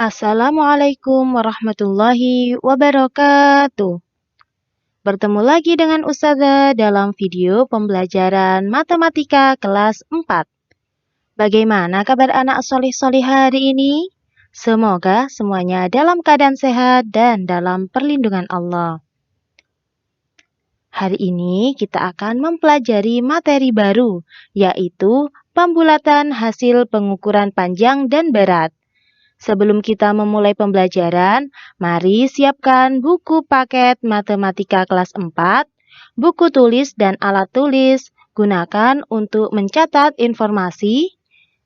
Assalamualaikum warahmatullahi wabarakatuh. Bertemu lagi dengan Ustazah dalam video pembelajaran matematika kelas 4. Bagaimana kabar anak solih-solih hari ini? Semoga semuanya dalam keadaan sehat dan dalam perlindungan Allah. Hari ini kita akan mempelajari materi baru, yaitu pembulatan hasil pengukuran panjang dan berat. Sebelum kita memulai pembelajaran, mari siapkan buku paket matematika kelas 4, buku tulis dan alat tulis. Gunakan untuk mencatat informasi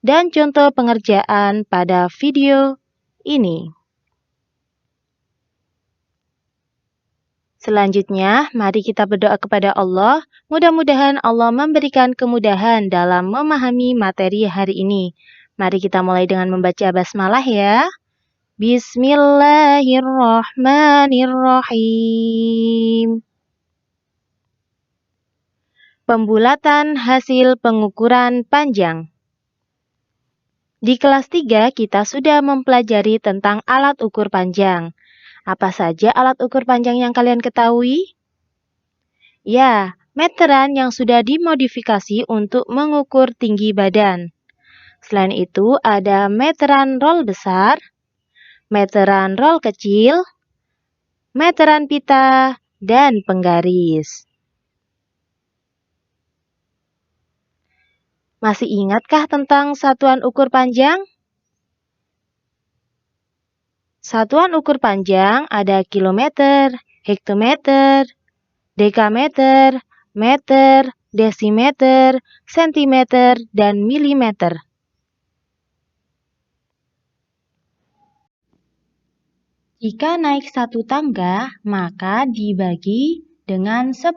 dan contoh pengerjaan pada video ini. Selanjutnya, mari kita berdoa kepada Allah. Mudah-mudahan Allah memberikan kemudahan dalam memahami materi hari ini. Mari kita mulai dengan membaca basmalah ya. Bismillahirrahmanirrahim. Pembulatan hasil pengukuran panjang. Di kelas 3 kita sudah mempelajari tentang alat ukur panjang. Apa saja alat ukur panjang yang kalian ketahui? Ya, meteran yang sudah dimodifikasi untuk mengukur tinggi badan. Selain itu ada meteran roll besar, meteran roll kecil, meteran pita, dan penggaris. Masih ingatkah tentang satuan ukur panjang? Satuan ukur panjang ada kilometer, hektometer, dekameter, meter, desimeter, sentimeter, dan milimeter. Jika naik satu tangga, maka dibagi dengan 10.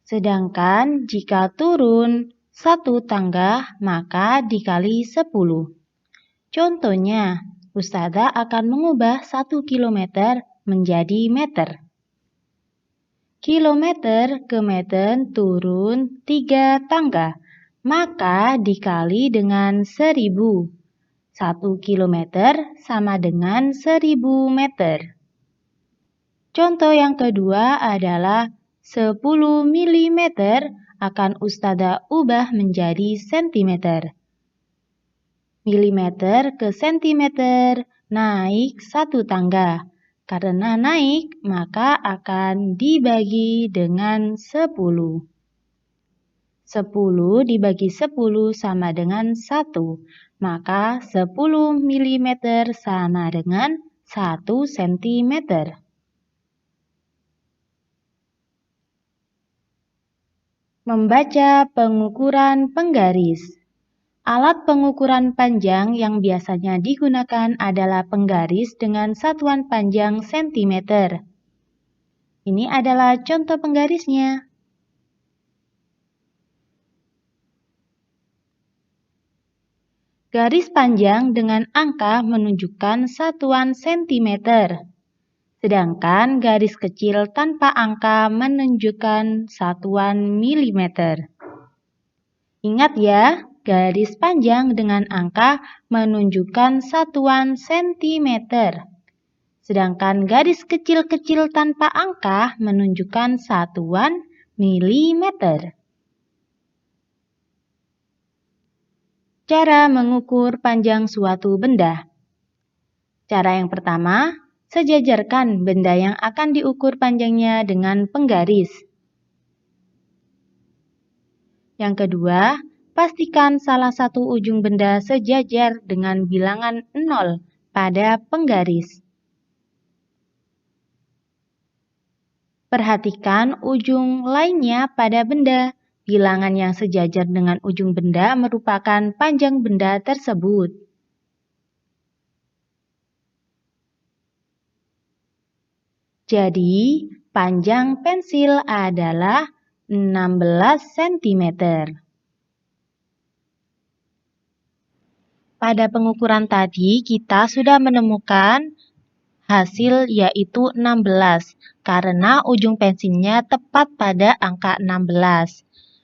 Sedangkan jika turun satu tangga, maka dikali 10. Contohnya, Ustazah akan mengubah 1 kilometer menjadi meter. Kilometer ke meter turun 3 tangga, maka dikali dengan 1000. 1 kilometer sama dengan 1000 meter. Contoh yang kedua adalah 10 milimeter akan Ustazah ubah menjadi sentimeter. Milimeter ke sentimeter naik 1 tangga. Karena naik, maka akan dibagi dengan 10. 10 dibagi 10 sama dengan 1. Maka 10 mm sama dengan 1 cm. Membaca pengukuran penggaris. Alat pengukuran panjang yang biasanya digunakan adalah penggaris dengan satuan panjang cm. Ini adalah contoh penggarisnya. Garis panjang dengan angka menunjukkan satuan sentimeter, sedangkan garis kecil tanpa angka menunjukkan satuan milimeter. Ingat ya, garis panjang dengan angka menunjukkan satuan sentimeter, sedangkan garis kecil-kecil tanpa angka menunjukkan satuan milimeter. Cara mengukur panjang suatu benda. Cara yang pertama, sejajarkan benda yang akan diukur panjangnya dengan penggaris. Yang kedua, pastikan salah satu ujung benda sejajar dengan bilangan 0 pada penggaris. Perhatikan ujung lainnya pada benda. Bilangan yang sejajar dengan ujung benda merupakan panjang benda tersebut. Jadi, panjang pensil adalah 16 cm. Pada pengukuran tadi, kita sudah menemukan hasil yaitu 16, karena ujung pensilnya tepat pada angka 16.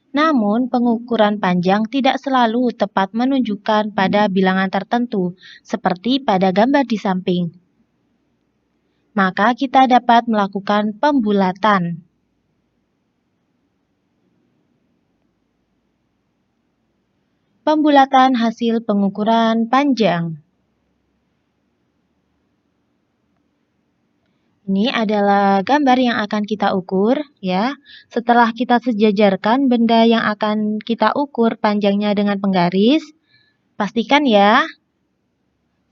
Namun, pengukuran panjang tidak selalu tepat menunjukkan pada bilangan tertentu, seperti pada gambar di samping. Maka kita dapat melakukan pembulatan. Pembulatan hasil pengukuran panjang. Ini adalah gambar yang akan kita ukur, ya. Setelah kita sejajarkan benda yang akan kita ukur panjangnya dengan penggaris, pastikan ya,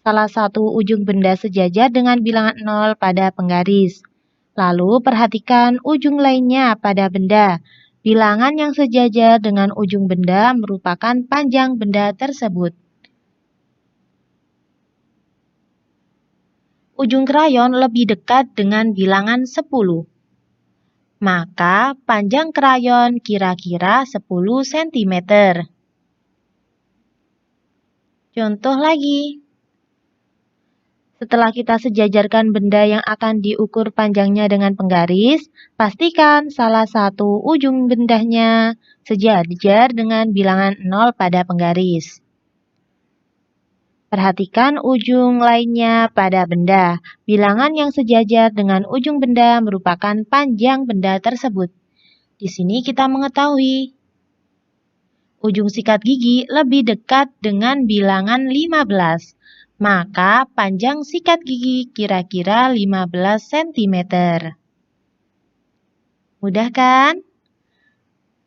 salah satu ujung benda sejajar dengan bilangan 0 pada penggaris. Lalu perhatikan ujung lainnya pada benda. Bilangan yang sejajar dengan ujung benda merupakan panjang benda tersebut. Ujung krayon lebih dekat dengan bilangan 10. Maka panjang krayon kira-kira 10 cm. Contoh lagi. Setelah kita sejajarkan benda yang akan diukur panjangnya dengan penggaris, pastikan salah satu ujung bendanya sejajar dengan bilangan 0 pada penggaris. Perhatikan ujung lainnya pada benda. Bilangan yang sejajar dengan ujung benda merupakan panjang benda tersebut. Di sini kita mengetahui ujung sikat gigi lebih dekat dengan bilangan 15. Maka panjang sikat gigi kira-kira 15 cm. Mudah kan?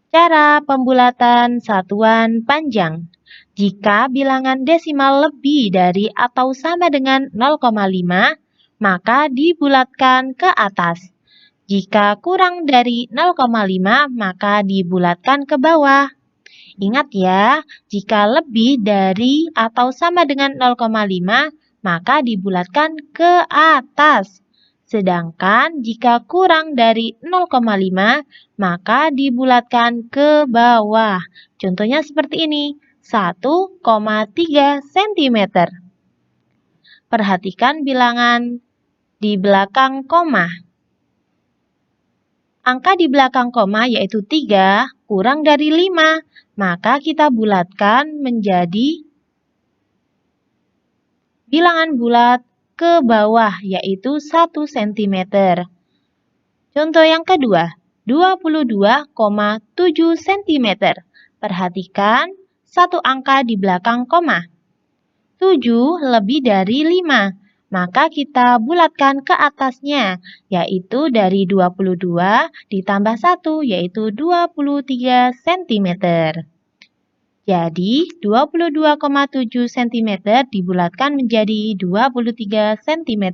Cara pembulatan satuan panjang. Jika bilangan desimal lebih dari atau sama dengan 0,5, maka dibulatkan ke atas. Jika kurang dari 0,5, maka dibulatkan ke bawah. Ingat ya, jika lebih dari atau sama dengan 0,5, maka dibulatkan ke atas. Sedangkan jika kurang dari 0,5, maka dibulatkan ke bawah. Contohnya seperti ini. 1,3 cm. Perhatikan bilangan di belakang koma. Angka di belakang koma yaitu 3 kurang dari 5, maka kita bulatkan menjadi bilangan bulat ke bawah yaitu 1 cm. Contoh yang kedua, 22,7 cm. Perhatikan satu angka di belakang koma. 7 lebih dari 5, maka kita bulatkan ke atasnya, yaitu dari 22 ditambah 1, yaitu 23 cm. Jadi, 22,7 cm dibulatkan menjadi 23 cm.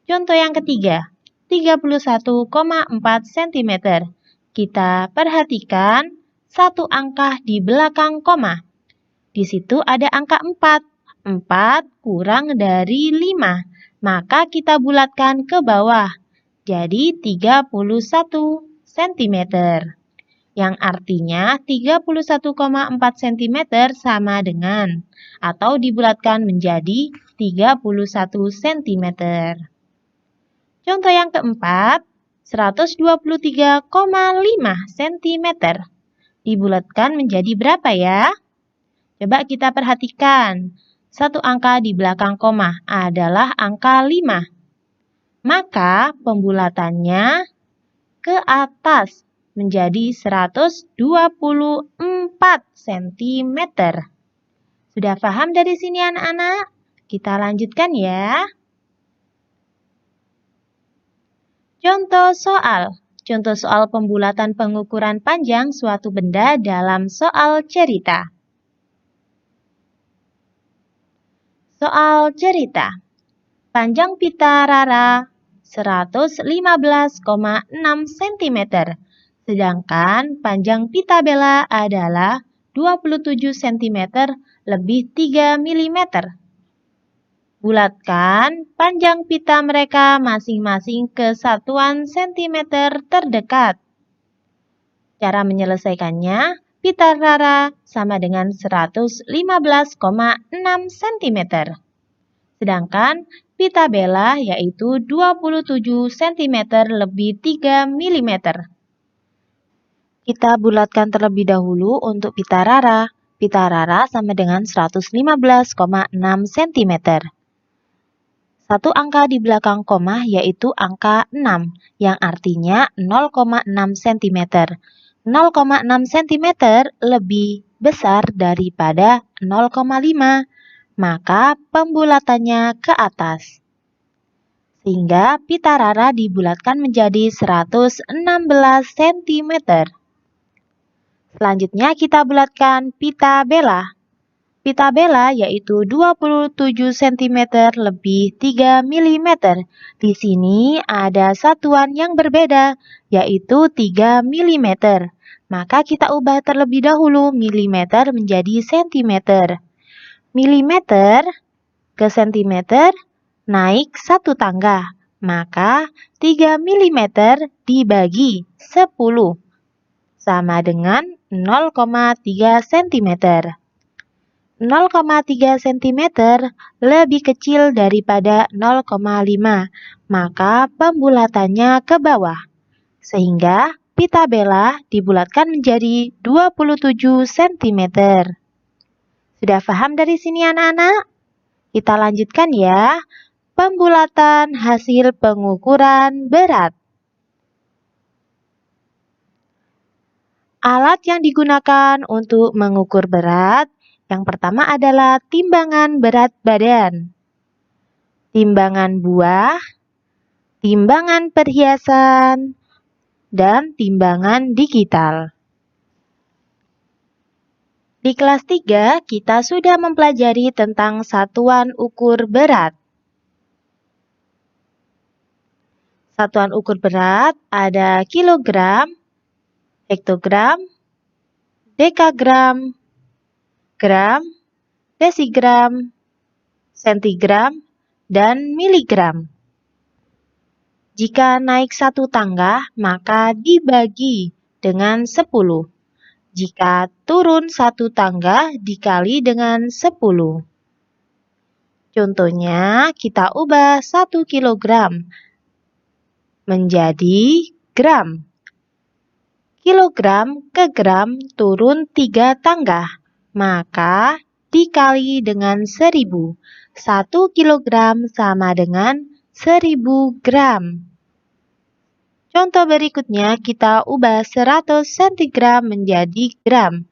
Contoh yang ketiga, 31,4 cm. Kita perhatikan satu angka di belakang koma. Di situ ada angka 4. 4 kurang dari 5. Maka kita bulatkan ke bawah. Jadi 31 cm. Yang artinya 31,4 cm sama dengan atau dibulatkan menjadi 31 cm. Contoh yang keempat, 123,5 cm. Dibulatkan menjadi berapa ya? Coba kita perhatikan. Satu angka di belakang koma adalah angka 5. Maka pembulatannya ke atas menjadi 124 cm. Sudah paham dari sini anak-anak? Kita lanjutkan ya. Contoh soal. Contoh soal pembulatan pengukuran panjang suatu benda dalam soal cerita. Soal cerita. Panjang pita Rara 115,6 cm, sedangkan panjang pita Bella adalah 27 cm lebih 3 mm. Bulatkan panjang pita mereka masing-masing ke satuan centimeter terdekat. Cara menyelesaikannya, pita Rara sama dengan 115,6 cm. Sedangkan pita Bella yaitu 27 cm lebih 3 mm. Kita bulatkan terlebih dahulu untuk pita rara. Pita rara sama dengan 115,6 cm. Satu angka di belakang koma yaitu angka 6, yang artinya 0,6 cm. 0,6 cm lebih besar daripada 0,5, maka pembulatannya ke atas. Sehingga pita rara dibulatkan menjadi 116 cm. Selanjutnya kita bulatkan pita bela. Pita bela yaitu 27 cm lebih 3 mm. Di sini ada satuan yang berbeda, yaitu 3 mm. Maka kita ubah terlebih dahulu milimeter menjadi sentimeter. Milimeter ke sentimeter naik satu tangga, maka 3 mm dibagi 10 sama dengan 0,3 cm. 0,3 cm lebih kecil daripada 0,5, maka pembulatannya ke bawah. Sehingga pita bela dibulatkan menjadi 27 cm. Sudah paham dari sini anak-anak? Kita lanjutkan ya. Pembulatan hasil pengukuran berat. Alat yang digunakan untuk mengukur berat, yang pertama adalah timbangan berat badan, timbangan buah, timbangan perhiasan, dan timbangan digital. Di kelas 3, kita sudah mempelajari tentang satuan ukur berat. Satuan ukur berat ada kilogram, hektogram, dekagram, gram, desigram, sentigram, dan miligram. Jika naik satu tangga, maka dibagi dengan 10. Jika turun satu tangga, dikali dengan 10. Contohnya, kita ubah 1 kilogram menjadi gram. Kilogram ke gram turun 3 tangga, maka dikali dengan 1000. 1 kilogram sama dengan 1000 gram. Contoh berikutnya, kita ubah 100 centigram menjadi gram.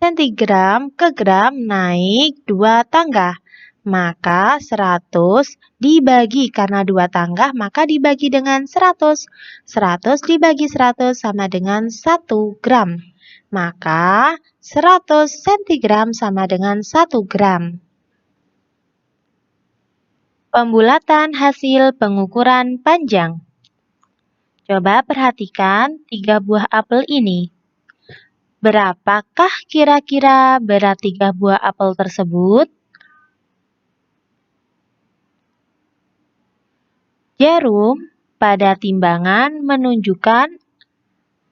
Sentigram ke gram naik 2 tangga, maka 100 dibagi karena 2 tangga, maka dibagi dengan 100. 100 dibagi 100 sama dengan 1 gram. Maka 100 centigram sama dengan 1 gram. Pembulatan hasil pengukuran panjang. Coba perhatikan 3 buah apel ini. Berapakah kira-kira berat 3 buah apel tersebut? Jarum pada timbangan menunjukkan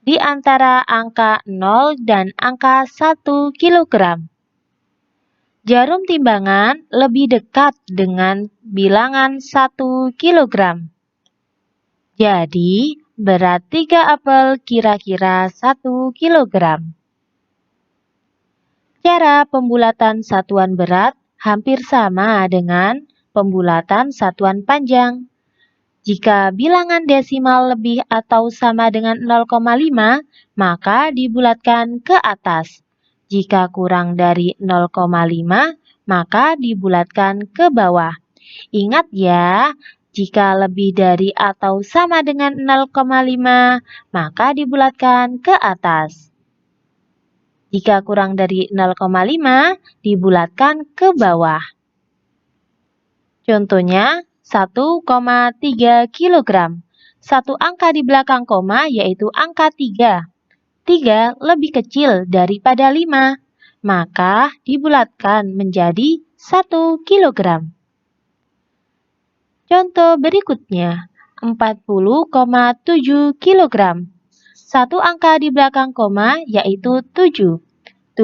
di antara angka 0 dan angka 1 kg. Jarum timbangan lebih dekat dengan bilangan 1 kg. Jadi, berat 3 apel kira-kira 1 kg. Cara pembulatan satuan berat hampir sama dengan pembulatan satuan panjang. Jika bilangan desimal lebih atau sama dengan 0,5, maka dibulatkan ke atas. Jika kurang dari 0,5, maka dibulatkan ke bawah. Ingat ya, jika lebih dari atau sama dengan 0,5, maka dibulatkan ke atas. Jika kurang dari 0,5, dibulatkan ke bawah. Contohnya, 1,3 kg. Satu angka di belakang koma yaitu angka 3. 3 lebih kecil daripada 5, maka dibulatkan menjadi 1 kg. Contoh berikutnya, 40,7 kg. Satu angka di belakang koma yaitu 7. 7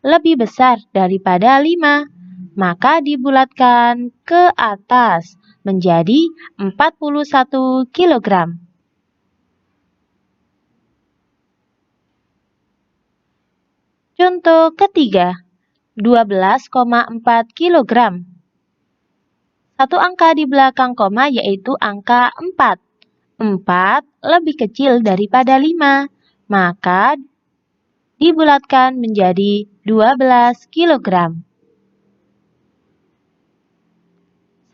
lebih besar daripada 5, maka dibulatkan ke atas menjadi 41 kg. Contoh ketiga, 12,4 kg. Satu angka di belakang koma yaitu angka 4. 4 lebih kecil daripada 5, maka dibulatkan menjadi 12 kg.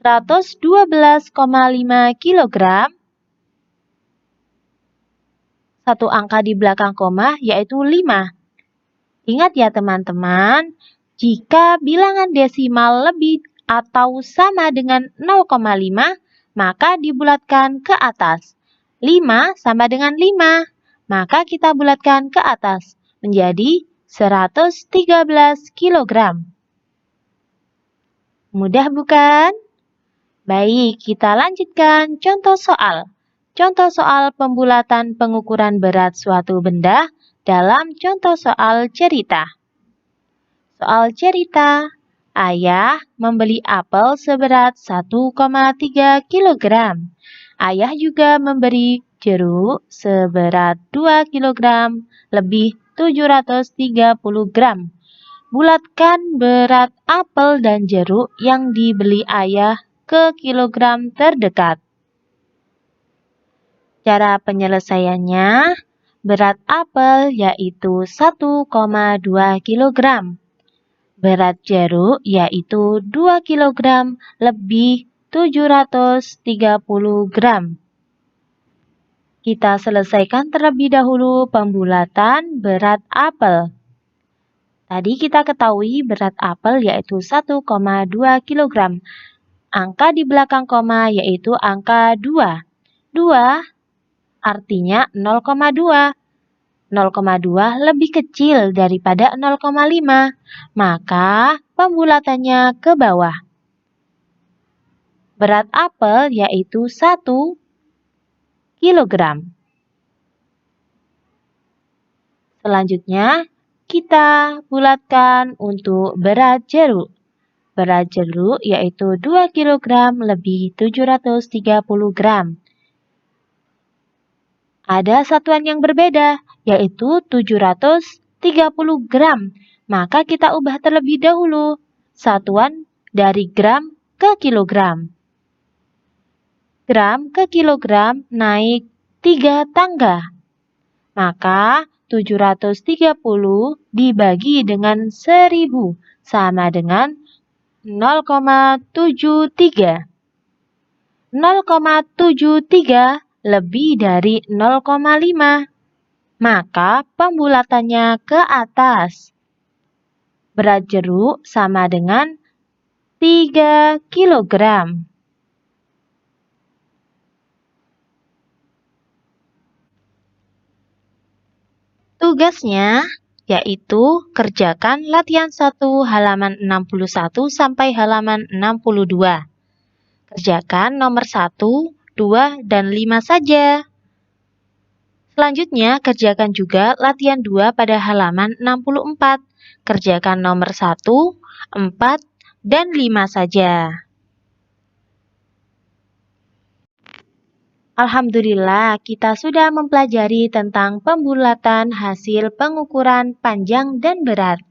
112,5 kg. Satu angka di belakang koma yaitu 5. Ingat ya teman-teman, jika bilangan desimal lebih atau sama dengan 0,5, maka dibulatkan ke atas. 5 sama dengan 5, maka kita bulatkan ke atas menjadi 113 kg. Mudah bukan? Baik, kita lanjutkan contoh soal. Contoh soal pembulatan pengukuran berat suatu benda dalam contoh soal cerita. Soal cerita, ayah membeli apel seberat 1,3 kg. Ayah juga memberi jeruk seberat 2 kg lebih 730 gram. Bulatkan berat apel dan jeruk yang dibeli ayah ke kilogram terdekat. Cara penyelesaiannya, berat apel yaitu 1,2 kg. Berat jeruk yaitu 2 kg lebih 730 gram. Kita selesaikan terlebih dahulu pembulatan berat apel. Tadi kita ketahui berat apel yaitu 1,2 kg. Angka di belakang koma yaitu angka 2. 2 artinya 0,2. 0,2 lebih kecil daripada 0,5, maka pembulatannya ke bawah. Berat apel yaitu 1 kg. Selanjutnya, kita bulatkan untuk berat jeruk. Berat jeruk yaitu 2 kg lebih 730 gram. Ada satuan yang berbeda, yaitu 730 gram. Maka kita ubah terlebih dahulu satuan dari gram ke kilogram. Gram ke kilogram naik 3 tangga. Maka 730 dibagi dengan 1000 sama dengan 0,73. 0,73 lebih dari 0,5, maka pembulatannya ke atas. Berat jeruk sama dengan 3 kg. Tugasnya yaitu kerjakan latihan 1 halaman 61 sampai halaman 62. Kerjakan nomor 1, 2, dan 5 saja. Selanjutnya, kerjakan juga latihan 2 pada halaman 64. Kerjakan nomor 1, 4, dan 5 saja. Alhamdulillah, kita sudah mempelajari tentang pembulatan hasil pengukuran panjang dan berat.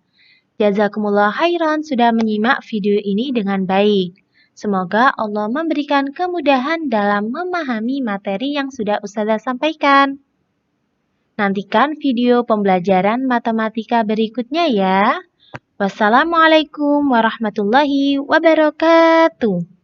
Jazakumullah khairan sudah menyimak video ini dengan baik. Semoga Allah memberikan kemudahan dalam memahami materi yang sudah Ustazah sampaikan. Nantikan video pembelajaran matematika berikutnya ya. Wassalamualaikum warahmatullahi wabarakatuh.